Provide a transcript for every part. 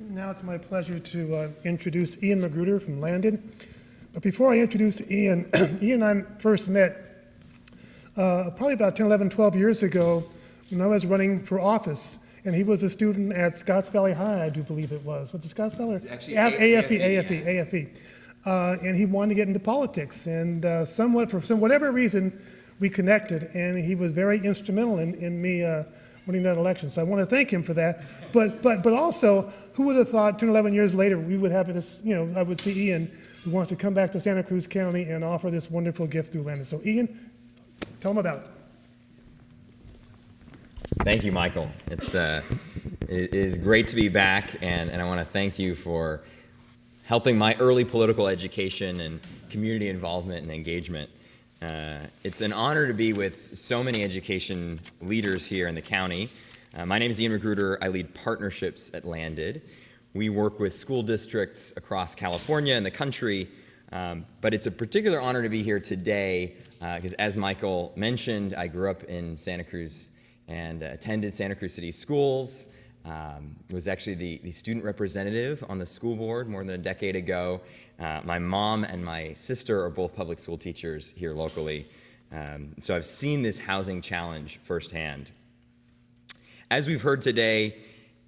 Now it's my pleasure to introduce Ian Magruder from Landon. But before I introduce Ian, Ian and I first met probably about 10, 11, 12 years ago when I was running for office. And he was a student at Scotts Valley High, I do believe it was. Was it Scotts Valley? Actually, AFE. And he wanted to get into politics. And for whatever reason, we connected. And he was very instrumental in me winning that election. So I want to thank him for that. But also, who would have thought 10, 11 years later we would have this, I would see Ian, who wants to come back to Santa Cruz County and offer this wonderful gift through Landon. So Ian, tell him about it. Thank you, Michael. It is great to be back, and I want to thank you for helping my early political education and community involvement and engagement. It's an honor to be with so many education leaders here in the county. My name is Ian Magruder. I lead partnerships at Landon. We work with school districts across California and the country, but it's a particular honor to be here today because, as Michael mentioned, I grew up in Santa Cruz and attended Santa Cruz City Schools, was actually the student representative on the school board more than a decade ago. My mom and my sister are both public school teachers here locally, so I've seen this housing challenge firsthand. As we've heard today,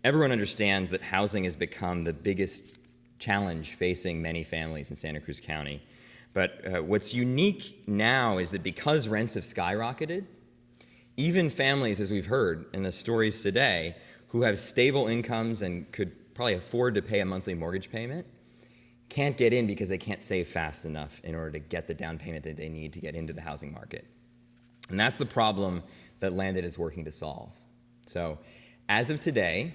everyone understands that housing has become the biggest challenge facing many families in Santa Cruz County. But what's unique now is that because rents have skyrocketed, even families, as we've heard in the stories today, who have stable incomes and could probably afford to pay a monthly mortgage payment, can't get in because they can't save fast enough in order to get the down payment that they need to get into the housing market. And that's the problem that Landon is working to solve. So, as of today,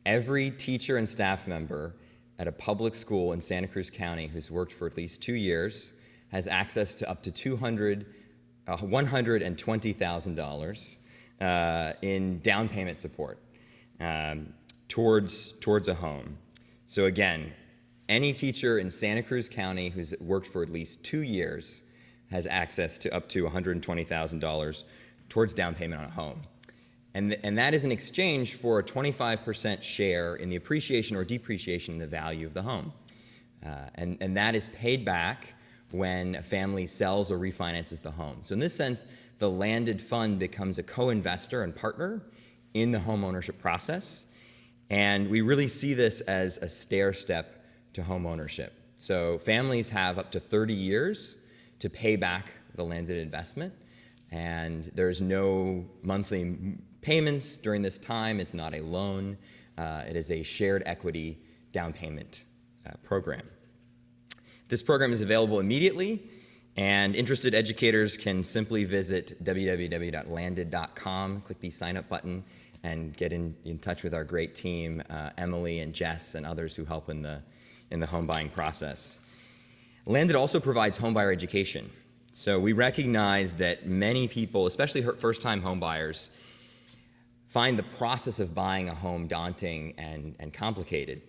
every teacher and staff member at a public school in Santa Cruz County who's worked for at least 2 years has access to up to $120,000 in down payment support towards a home. So again, any teacher in Santa Cruz County who's worked for at least 2 years has access to up to $120,000 towards down payment on a home. And that is in exchange for a 25% share in the appreciation or depreciation in the value of the home. And that is paid back when a family sells or refinances the home. So in this sense, the landed fund becomes a co-investor and partner in the home ownership process. And we really see this as a stair step to home ownership. So families have up to 30 years to pay back the landed investment. And there's no monthly payments during this time. It's not a loan. It is a shared equity down payment program. This program is available immediately, and interested educators can simply visit www.landed.com, click the sign up button, and get in touch with our great team, Emily and Jess and others who help in the home buying process. Landed also provides home buyer education. So we recognize that many people, especially first-time home buyers, find the process of buying a home daunting and complicated.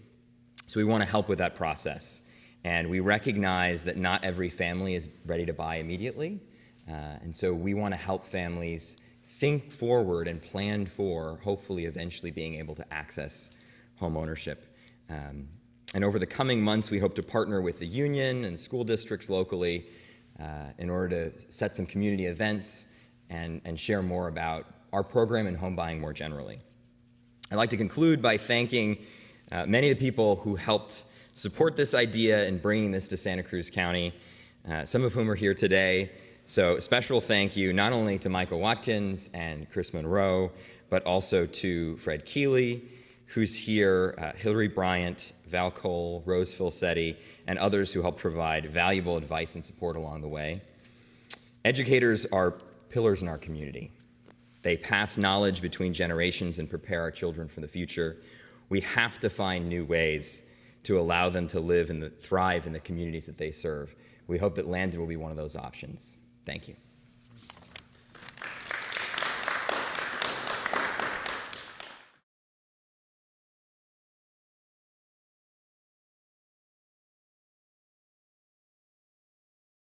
So we want to help with that process. And we recognize that not every family is ready to buy immediately. And so we want to help families think forward and plan for hopefully eventually being able to access home ownership. And over the coming months, we hope to partner with the union and school districts locally in order to set some community events and share more about our program and home buying more generally. I'd like to conclude by thanking many of the people who helped support this idea in bringing this to Santa Cruz County, some of whom are here today. So special thank you not only to Michael Watkins and Chris Monroe, but also to Fred Keeley, who's here, Hillary Bryant, Val Cole, Rose Filsetti, and others who helped provide valuable advice and support along the way. Educators are pillars in our community. They pass knowledge between generations and prepare our children for the future. We have to find new ways to allow them to live and thrive in the communities that they serve. We hope that Landon will be one of those options. Thank you.